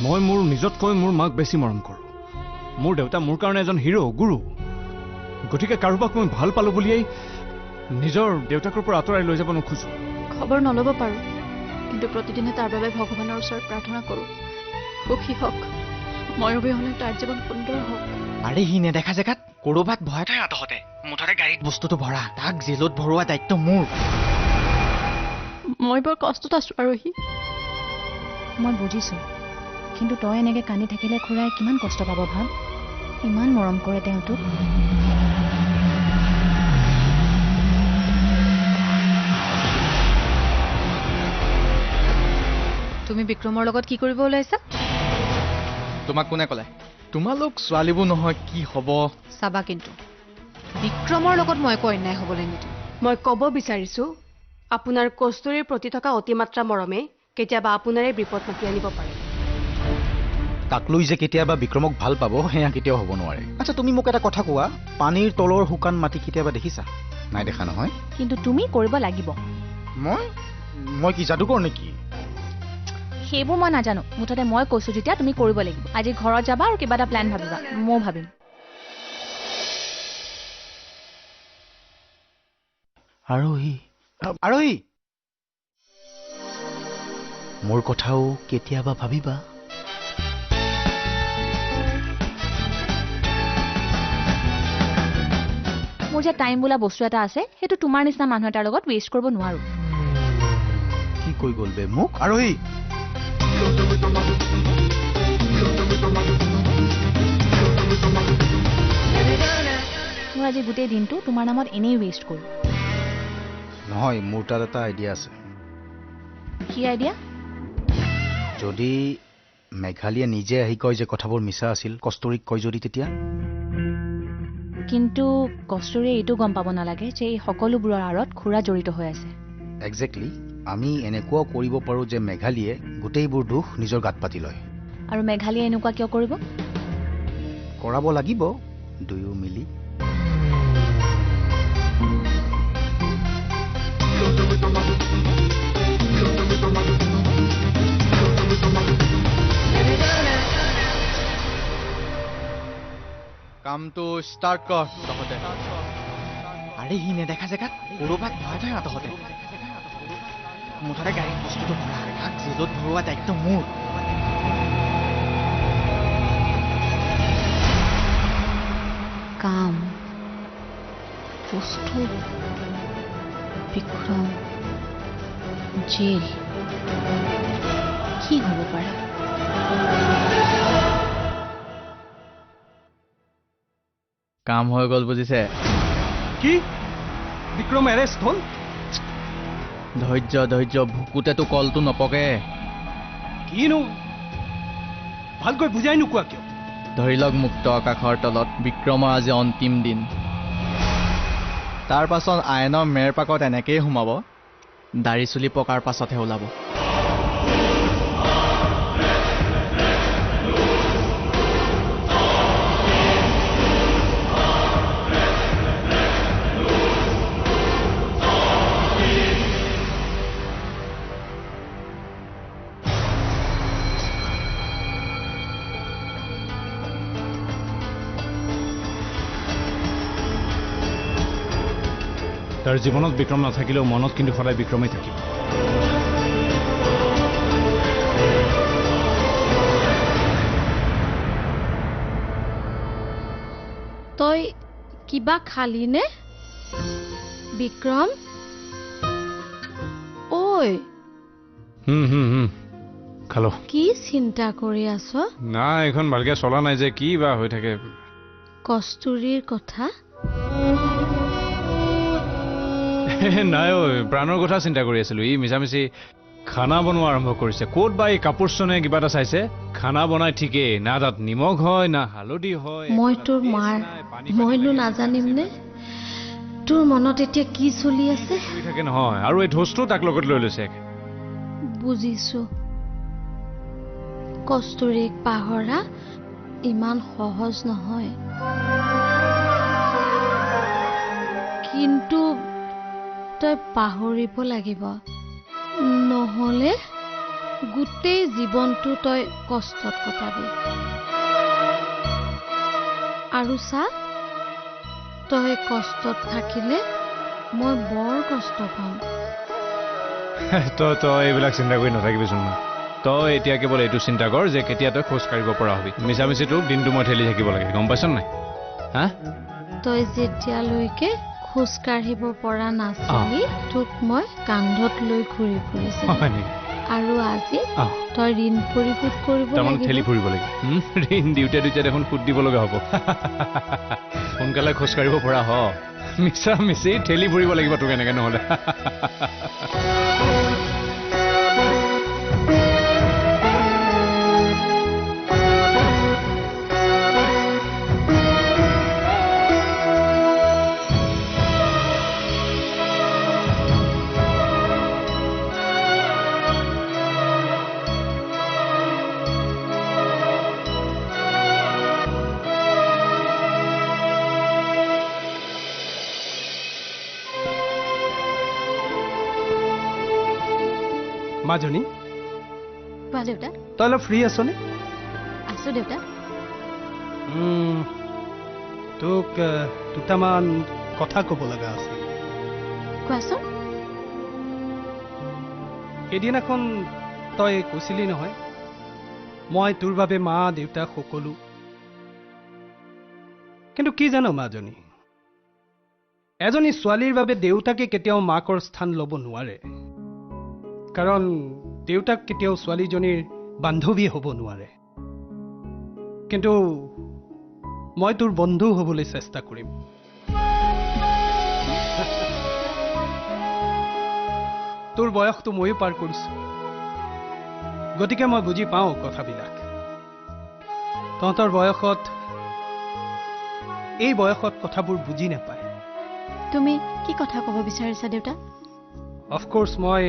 মই মোৰ নিজতকৈ মোৰ মাক বেছি মৰম কৰোঁ। মোৰ দেউতা মোৰ কাৰণে এজন হিৰো, গুৰু। গতিকে কাৰোবাক মই ভাল পালোঁ বুলিয়েই নিজৰ দেউতাকৰ পৰা আঁতৰাই লৈ যাব নোখোজো। খবৰ নল'ব পাৰোঁ, কিন্তু প্ৰতিদিনে তাৰ বাবে ভগৱানৰ ওচৰত প্ৰাৰ্থনা কৰোঁ, সুখী হওক, মই অবিহনে তাৰ জীৱন সুন্দৰ হওক। আৰে সি নেদেখা জেগাত ক'ৰবাত ভয় থয় আতহতে। মুঠতে গাড়ীত বস্তুটো ভৰা, তাক জেলত ভৰোৱা দায়িত্ব মোৰ। মই বৰ কষ্টত আছোঁ আৰোহী। মই বুজিছোঁ, কিন্তু তই এনেকৈ কান্দি থাকিলে খুৰাই কিমান কষ্ট পাব ভাব। ইমান মৰম কৰে তেওঁ তোক। তুমি বিক্ৰমৰ লগত কি কৰিব ওলাইছা? তোমাক কোনে ক'লে? তোমালোক ছোৱালীবোৰ নহয় কি হ'ব। চাবা কিন্তু বিক্ৰমৰ লগত মই একো অন্যায় হ'বলৈ নিদিওঁ। মই ক'ব বিচাৰিছোঁ, আপোনাৰ কস্তুৰীৰ প্ৰতি থকা অতিমাত্ৰা মৰমে কেতিয়াবা আপোনাৰে বিপদ মাতি আনিব পাৰে। তাক লৈ যে কেতিয়াবা বিক্ৰমক ভাল পাব সেয়া কেতিয়াও হ'ব নোৱাৰে। আচ্ছা তুমি মোক এটা কথা কোৱা, পানীৰ তলৰ শুকান মাটি কেতিয়াবা দেখিছা? নাই দেখা নহয়। কিন্তু তুমি কৰিব লাগিব। মই কি যাদুকৰ নেকি? সেইবোৰ মই নাজানো, মুঠতে মই কৈছোঁ যেতিয়া তুমি কৰিব লাগিব। আজি ঘৰত যাবা আৰু কিবা এটা প্লেন ভাবিবা, ময়ো ভাবিম। আৰোহী মোৰ কথাও কেতিয়াবা ভাবিবা। মোৰ যে টাইম বোলা বস্তু এটা আছে, সেইটো তোমাৰ নিচিনা মানুহ এটাৰ লগত ৱেষ্ট কৰিব নোৱাৰো। কি কৈ গ'ল বে মোক? আৰোহী মোৰ আজি গোটেই দিনটো তোমাৰ নামত এনেই ৱেষ্ট কৰোঁ। নহয়, মোৰ তাত এটা আইডিয়া আছে। কি আইডিয়া? যদি মেঘালীয়ে নিজে আহি কয় যে কথাবোৰ মিছা আছিল, কস্তুৰীক কয় যদি তেতিয়া? কিন্তু কস্তুৰীয়ে এইটো গম পাব নালাগে যে এই সকলোবোৰৰ আঁৰত খুৰা জড়িত হৈ আছে। একজেক্টলি। আমি এনেকুৱাও কৰিব পাৰোঁ যে মেঘালীয়ে গোটেইবোৰ দুখ নিজৰ গাত পাতি লয়। আৰু মেঘালীয়ে এনেকুৱা কিয় কৰিব? কৰাব লাগিব দুয়ো মিলি। কামটো ষ্টাৰ্ট কৰ তহঁতে। আৰে সি নেদেখা জেগাত ক'ৰবাত ভয় থয় আতহতে। মুঠতে গাড়ীত বস্তুটো ভৰা, তাক জেলত ভৰোৱা দায়িত্ব মোৰ। কাম, বস্তু, বিক্ৰম, জেল, কি হ'ব পাৰে? কাম হৈ গ'ল বুজিছে? কি বিক্ৰম এৰেষ্ট হ'ল? ধৈৰ্য, ভুকুতেতো কলটো নপকে। কিনো ভালকৈ বুজাই নোকোৱা কিয়? ধৰি লওক মুক্ত আকাশৰ তলত বিক্ৰমৰ আজি অন্তিম দিন। তাৰ পাছত আইনৰ মেৰ পাকত এনেকেই সোমাব, দাড়ি চুলি পকাৰ পাছতহে ওলাব। তাৰ জীৱনত বিক্ৰম নাথাকিলেও মনত কিন্তু সদায় বিক্ৰমেই থাকিব। তই কিবা খালিনে বিক্ৰম? ঐ খালো। কি চিন্তা কৰি আছ? নাই, এইখন ভালকে চলা নাই যে, কি বা হৈ থাকে। কস্তুৰীৰ কথা? নাই ঐ, প্ৰাণৰ কথা চিন্তা কৰি আছিলো। ই মিছামিছি খানা বনোৱা আৰম্ভ কৰিছে। ক'ত বা এই কাপোৰ চনে কিবা এটা চাইছে। খানা বনাই ঠিকেই, না তাত নিমখ হয় না হালধি হয়। মই তোৰ মাৰ, মইনো নাজানিম নে তোৰ মনত এতিয়া কি চলি আছে? থাকে নহয়, আৰু এই ঢোচটো তাক লগত লৈ লৈছে। বুজিছো, কস্তুৰীক পাহৰা ইমান সহজ নহয়, কিন্তু তই পাহৰিব লাগিব, নহ'লে গোটেই জীৱনটো তই কষ্টত কটাবি আৰু চা তই কষ্টত থাকিলে মই বৰ কষ্ট পাম তই এইবিলাক চিন্তা কৰি নাথাকিবিচোন তই এতিয়া কেৱল এইটো চিন্তা কৰ যে কেতিয়া তই খোজ কাঢ়িব পৰা হবি মিছামিছি তোক দিনটো মই ঠেলি থাকিব লাগে গম পাইছ নাই হা তই যেতিয়ালৈকে খোজ কাঢ়িব পৰা নাছিলি তোক মই কান্ধত লৈ ঘূৰি ফুৰিছিলো আৰু আজি তই ঋণ পৰিশোধ কৰিব লাগিব ঠেলি ফুৰিব লাগে ঋণ দিওঁতে দেখোন সুদ দিব লগা হ'ব সোনকালে খোজ কাঢ়িব পৰা হ মিছামিছি ঠেলি ফুৰিব লাগিব তোক এনেকে নহ'লে মাজনী কোৱা দেউতা তই অলপ ফ্ৰী আছনে আছো দেউতা তোক দুটামান কথা ক'ব লগা আছে কোৱাচোন এদিনাখন তই কৈছিলি নহয় মই তোৰ বাবে মা দেউতা সকলো কিন্তু কি জানো মাজনী এজনী ছোৱালীৰ বাবে দেউতাকে কেতিয়াও মাকৰ স্থান ল'ব নোৱাৰে কাৰণ দেউতাক কেতিয়াও ছোৱালীজনীৰ বান্ধৱী হ'ব নোৱাৰে কিন্তু মই তোৰ বন্ধু হ'বলৈ চেষ্টা কৰিম তোৰ বয়সটো ময়ো পাৰ কৰিছো গতিকে মই বুজি পাওঁ কথাবিলাক তহঁতৰ বয়সত এই বয়সত কথাবোৰ বুজি নাপায় তুমি কি কথা ক'ব বিচাৰিছা দেউতা অফক'ৰ্ছ মই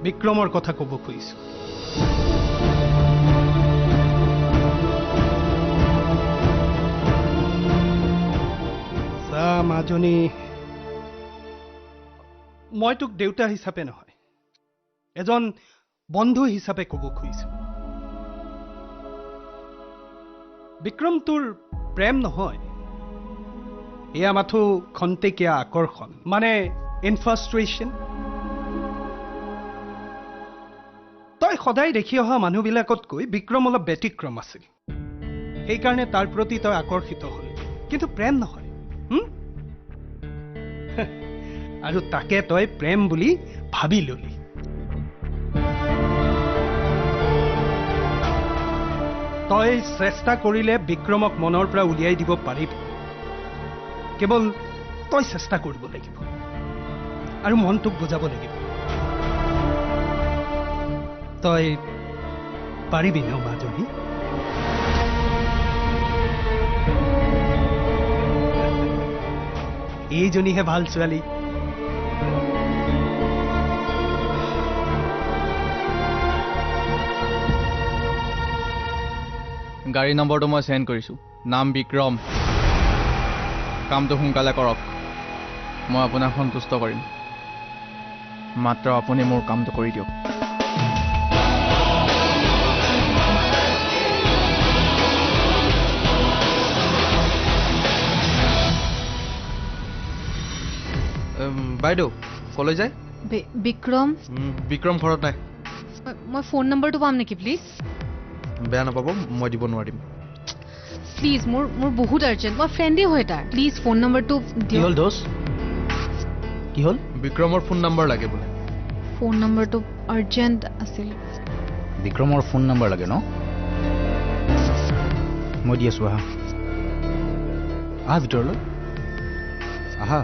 বিক্ৰমৰ কথা ক'ব খুজিছো মাজনী মই তোক দেউতা হিচাপে নহয় এজন বন্ধু হিচাপে ক'ব খুজিছো বিক্ৰম তোৰ প্ৰেম নহয় এয়া মাথো খন্তেকীয়া আকৰ্ষণ মানে ইনফ্ৰাষ্ট্ৰেশ্যন তই সদায় দেখি অহা মানুহবিলাকতকৈ বিক্ৰম অলপ ব্যতিক্ৰম আছিল সেইকাৰণে তাৰ প্ৰতি তই আকৰ্ষিত হলি কিন্তু প্ৰেম নহয় আৰু তাকে তই প্ৰেম বুলি ভাবি ললি তই চেষ্টা কৰিলে বিক্ৰমক মনৰ পৰা উলিয়াই দিব পাৰিবি কেৱল তই চেষ্টা কৰিব লাগিব আৰু মনটোক বুজাব লাগিব তই পাৰিবি ন মাজনী এইজনীহে ভাল ছোৱালী গাড়ী নম্বৰটো মই চেণ্ড কৰিছোঁ নাম বিক্ৰম কামটো সোনকালে কৰক মই আপোনাক সন্তুষ্ট কৰিম মাত্ৰ আপুনি মোৰ কামটো কৰি দিয়ক বাইদেউ কলৈ যায় বিক্ৰম বিক্ৰম ঘৰত নাই মই ফোন নম্বৰটো পাম নেকি প্লিজ বেয়া নাপাব মই দিব নোৱাৰিম প্লিজ মোৰ বহুত আৰ্জেণ্ট মই ফ্ৰেণ্ডেই হয় তাৰ প্লিজ ফোন নম্বৰটো কি হ'ল দোষ কি হ'ল বিক্ৰমৰ ফোন নম্বৰ লাগে বোলে ফোন নম্বৰটো আৰ্জেণ্ট আছিল বিক্ৰমৰ ফোন নম্বৰ লাগে ন মই দি আছোঁ আহা আহা ভিতৰলৈ আহা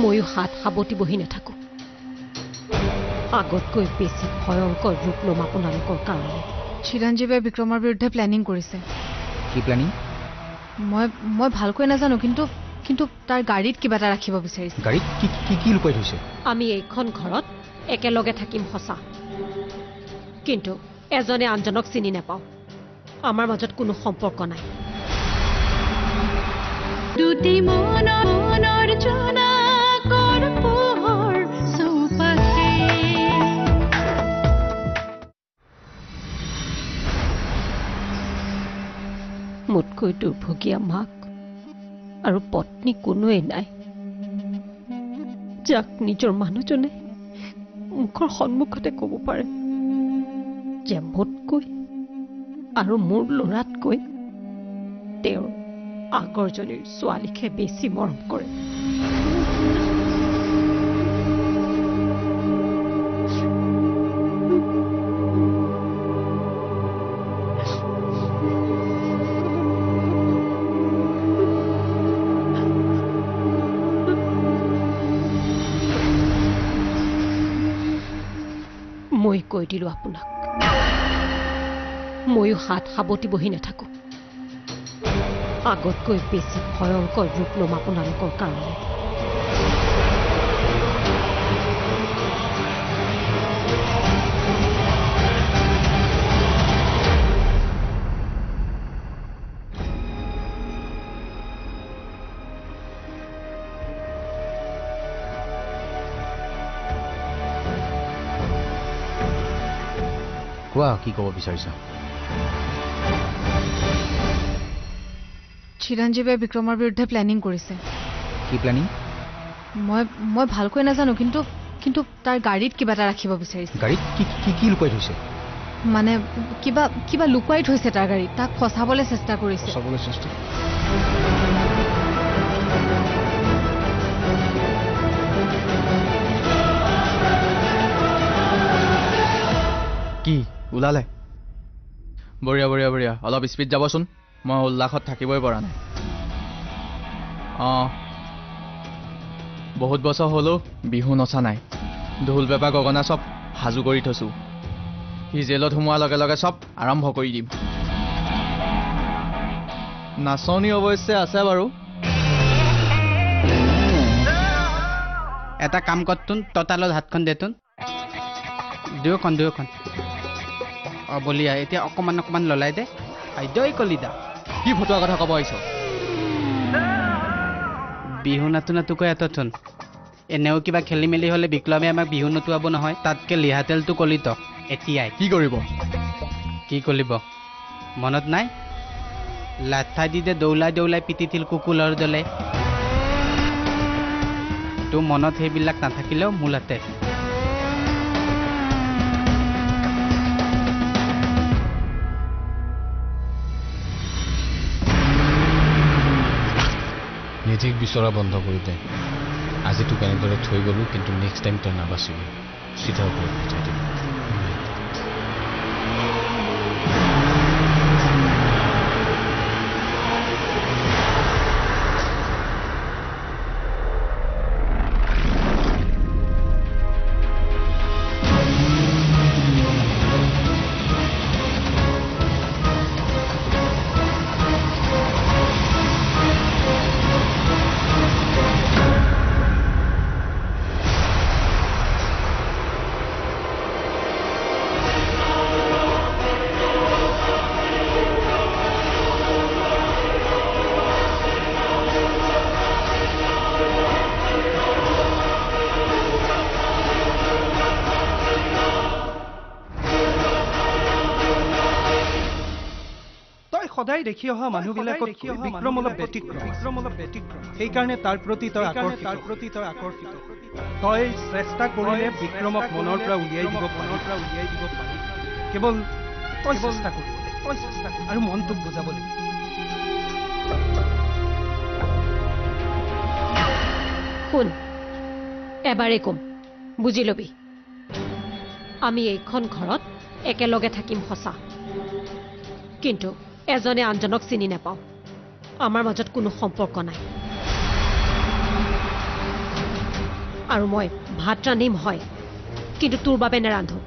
ময়ো হাত সাৱটি বহি নাথাকোঁ আগতকৈ বেছি ভয়ংকৰ ৰূপ ল'ম আপোনালোকৰ কাৰণে চিৰঞ্জীৱে বিক্ৰমৰ বিৰুদ্ধে প্লেনিং কৰিছে কি প্লেনিং মই ভালকৈ নাজানো কিন্তু কিন্তু তাৰ গাড়ীত কিবা এটা ৰাখিব বিচাৰিছে গাড়ীত কি কি কি লুকাই থৈছে আমি এইখন ঘৰত একেলগে থাকিম সঁচা কিন্তু এজনে আনজনক চিনি নাপাওঁ আমাৰ মাজত কোনো সম্পৰ্ক নাই দুটি মনৰ জোনাকৰ পোহৰ চৌপাশে মোতকৈ দুৰ্ভগীয়া মাক আৰু পত্নী কোনোৱেই নাই যাক নিজৰ মানুহজনে মুখৰ সন্মুখতে ক'ব পাৰে যে মোতকৈ আৰু মোৰ ল'ৰাতকৈ তেওঁৰ আগৰজনীৰ ছোৱালীকহে বেছি মৰম কৰে মই কৈ দিলোঁ আপোনাক ময়ো হাত সাৱটি বহি নাথাকোঁ আগতকৈ বেছি ভয়ংকৰ ৰূপ ল'ম আপোনালোকৰ কাৰণে কোৱা কি ক'ব বিচাৰিছা চিৰঞ্জীৱে বিক্ৰমৰ বিৰুদ্ধে প্লেনিং কৰিছে কি প্লেনিং মই ভালকৈ নাজানো কিন্তু কিন্তু তাৰ গাড়ীত কিবা এটা ৰাখিব বিচাৰিছে গাড়ীত কি কি কি লুকাই থৈছে মানে কিবা কিবা লুকুৱাই থৈছে তাৰ গাড়ীত তাক ফচাবলৈ চেষ্টা কৰিছে চাবলৈ চেষ্টা কি ওলালে বঢ়িয়া বঢ়িয়া বঢ়িয়া অলপ স্পীড যাবচোন মই উল্লাসত থাকিবই পৰা নাই বহুত বছৰ হ'লেও বিহু নচা নাই ঢোল পেপা গগনা চব সাজু কৰি থৈছোঁ সি জেলত সোমোৱাৰ লগে লগে চব আৰম্ভ কৰি দিম নাচনি অৱশ্যে আছে বাৰু এটা কাম কৰতোন ততালত হাতখন দেতোন দুয়োখন বলিয়া এতিয়া অকণমান ললাই দে আইদৈ কলিদা কি ফটোৱা কথা ক'ব আহিছ বিহু নাটো কৈ এতথোন এনেও কিবা খেলি মেলি হ'লে বিক্ৰমে আমাক বিহু নতুৱাব নহয় তাতকে লিহাতেলটো কলিত এতিয়াই কি কৰিব কি কলিব মনত নাই লাঠা দি দে দৌলাই পিটিছিল কুকুলৰ দলে তোৰ মনত সেইবিলাক নাথাকিলেও মূলতে নিধিক বিচৰা বন্ধ কৰি দে আজিতো কেনেদৰে থৈ গ'লো কিন্তু নেক্সট টাইম তই নাবাচিবি চিধা ওপৰত পঠাই দিবি সদায় দেখি অহা মানুহবিলাকক বিক্ৰম অলপ ব্যতিক্ৰম সেইকাৰণে তাৰ প্ৰতি তই আকৰ্ষিত তই চেষ্টা কৰিলে বিক্ৰমক মনৰ পৰা উলিয়াই দিব পাৰি কেৱল তই চেষ্টা কৰিব আৰু মনটোক বুজাব লাগিব শুন এবাৰে কম বুজি লবি আমি এইখন ঘৰত একেলগে থাকিম সঁচা কিন্তু এজনে আনজনক চিনি নাপাওঁ আমাৰ মাজত কোনো সম্পৰ্ক নাই আৰু মই ভাত ৰান্ধিম হয়, কিন্তু তোৰ বাবে নেৰান্ধো।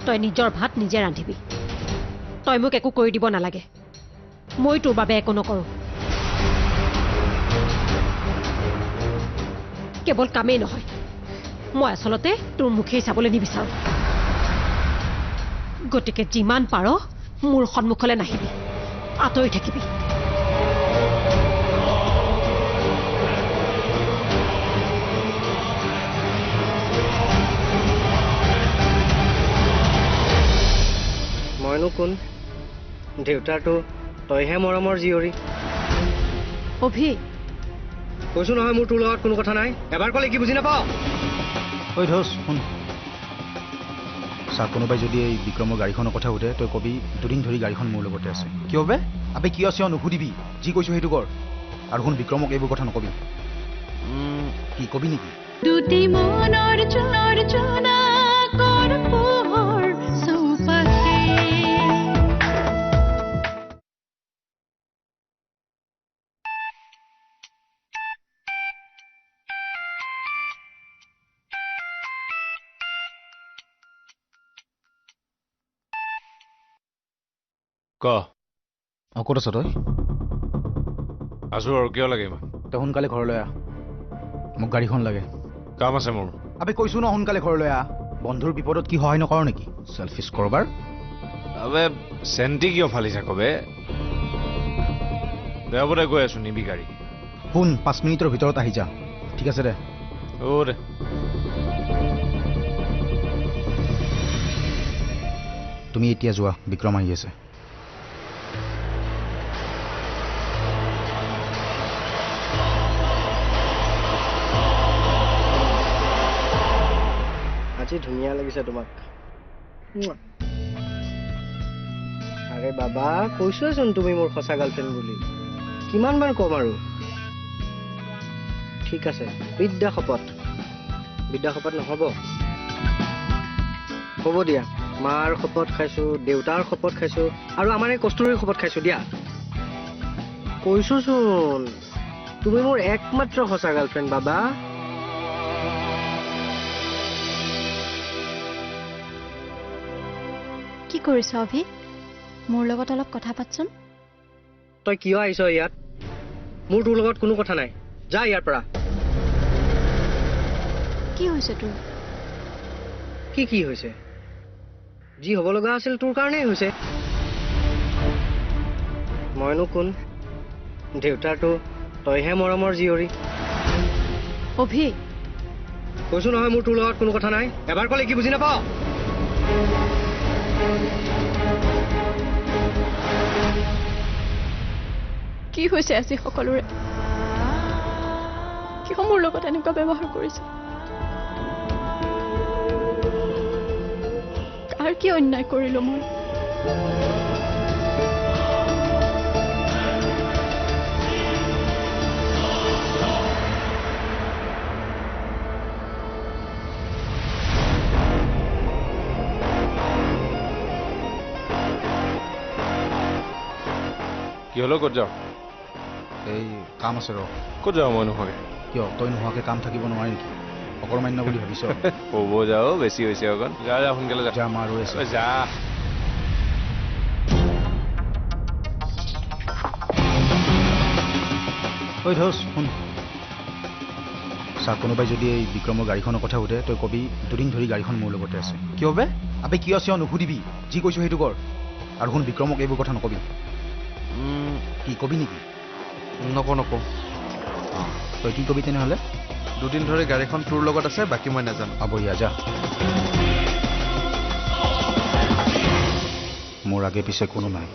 তই নিজৰ ভাত নিজে ৰান্ধিবি। তই মোক একো কৰি দিব নালাগে। মই তোৰ বাবে একো নকৰোঁ। কেৱল কামেই নহয়, মই আচলতে তোৰ মুখেই চাবলৈ নিবিচাৰোঁ। গতিকে যিমান পাৰ মোৰ সন্মুখলৈ নাহিবি, আঁতৰি থাকিবি। মইনো কোন? দেউতাৰটো তইহে মৰমৰ জীয়ৰী। অভি, কৈছো নহয় মোৰ তোৰ লগত কোনো কথা নাই। এবাৰ ক'লে কি বুজি নাপাওঁ? ঐ ধোচ শুন, চা কোনোবাই যদি এই বিক্ৰমৰ গাড়ীখনৰ কথা সোধে তই কবি 2 দিন ধৰি গাড়ীখন মোৰ লগতে আছে। কিয় বে? আবে কিয় আছে নুসুধিবি, যি কৈছো সেইটো কৰ। আৰু শুন, বিক্ৰমক এইবোৰ কথা নকবি। কি কবি নেকি? দুটি মনৰ চুনৰ চুনা কৰ পোহৰ চৌপাশে। ক ক'ত আছ তই? আছো আৰু কিয় লাগে ইমান? তই সোনকালে ঘৰলৈ আহ, মোক গাড়ীখন লাগে। কাম আছে মোৰ। আবে কৈছো ন সোনকালে ঘৰলৈ আহ। বন্ধুৰ বিপদত কি সহায় নকৰ নেকি? চেলফিছ কৰবাৰ। আবে চেণ্টি কিয় ফালি থাক বে? দেওবতে গৈ আছো, নিবি গাড়ী। শুন, 5 মিনিটৰ ভিতৰত আহি যা, ঠিক আছে দে? দে তুমি এতিয়া যোৱা, বিক্ৰম আহি আছে। আজি ধুনীয়া লাগিছে তোমাক। আৰে বাবা, কৈছোৱেচোন তুমি মোৰ সঁচা গাৰ্লফ্ৰেণ্ড বুলি। কিমান বাৰ ক'ম আৰু? ঠিক আছে, বিদ্যা শপত নহ'ব। হ'ব দিয়া, মাৰ শপত খাইছো, দেউতাৰ শপত খাইছো, আৰু আমাৰ এই কস্তুৰীৰ শপত খাইছো দিয়া। কৈছোচোন তুমি মোৰ একমাত্ৰ সঁচা গাৰ্লফ্ৰেণ্ড বাবা। কি কৰিছ অভি? মোৰ লগত অলপ কথা পাতচোন। তই কিয় আহিছ ইয়াত? মোৰ তোৰ লগত কোনো কথা নাই, যা ইয়াৰ পৰা। কি হৈছে তোৰ? কি হৈছে? যি হ'ব লগা আছিল তোৰ কাৰণেই হৈছে। মইনো কোন? দেউতাৰটো তইহে মৰমৰ জীয়ৰী। অভি, কৈছো নহয় মোৰ তোৰ লগত কোনো কথা নাই। এবাৰ ক'লে কি বুজি নাপাওঁ? কি হৈছে আজি সকলোৰে? কিয় মোৰ লগত এনেকুৱা ব্যৱহাৰ কৰিছে? কাৰ কি অন্যায় কৰিলো মই? কি হলো? ক'ত যাওঁ? এই কাম আছে ৰ। ক'ত যাওঁ মই নোহোৱাকে? কিয় তই নোহোৱাকে কাম থাকিব নোৱাৰি নেকি? অকৰ্মান্য বুলি ভাবিছ? ক'ব যাওঁ, বেছি হৈছে অকণ। যা সোনকালে যা। যা, মা ৰৈ আছে। যা। ঐ ধোচ শুন, চা কোনোবাই যদি এই বিক্ৰমৰ গাড়ীখনৰ কথা সোধে তই কবি 2 দিন ধৰি গাড়ীখন মোৰ লগতে আছে। কিয় বে? আবে কিয় আছে নুসুধিবি, যি কৈছো সেইটো কৰ। আৰু শুন, বিক্ৰমক এইবোৰ কথা নকবি। কি কবি নেকি? নকওঁ। তই কি কবি তেনেহ'লে? 2 দিন ধৰি গাড়ীখন তোৰ লগত আছে, বাকী মই নাজানো। বঢ়িয়া, যা। মোৰ আগে পিছে কোনো নাই,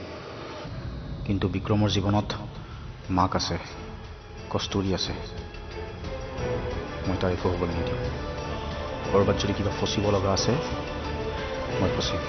কিন্তু বিক্ৰমৰ জীৱনত মাক আছে, কস্তুৰী আছে। মই তাৰ একো হ'বলৈ নিদিওঁ। ক'ৰবাত যদি কিবা ফচিব লগা আছে মই ফচিম।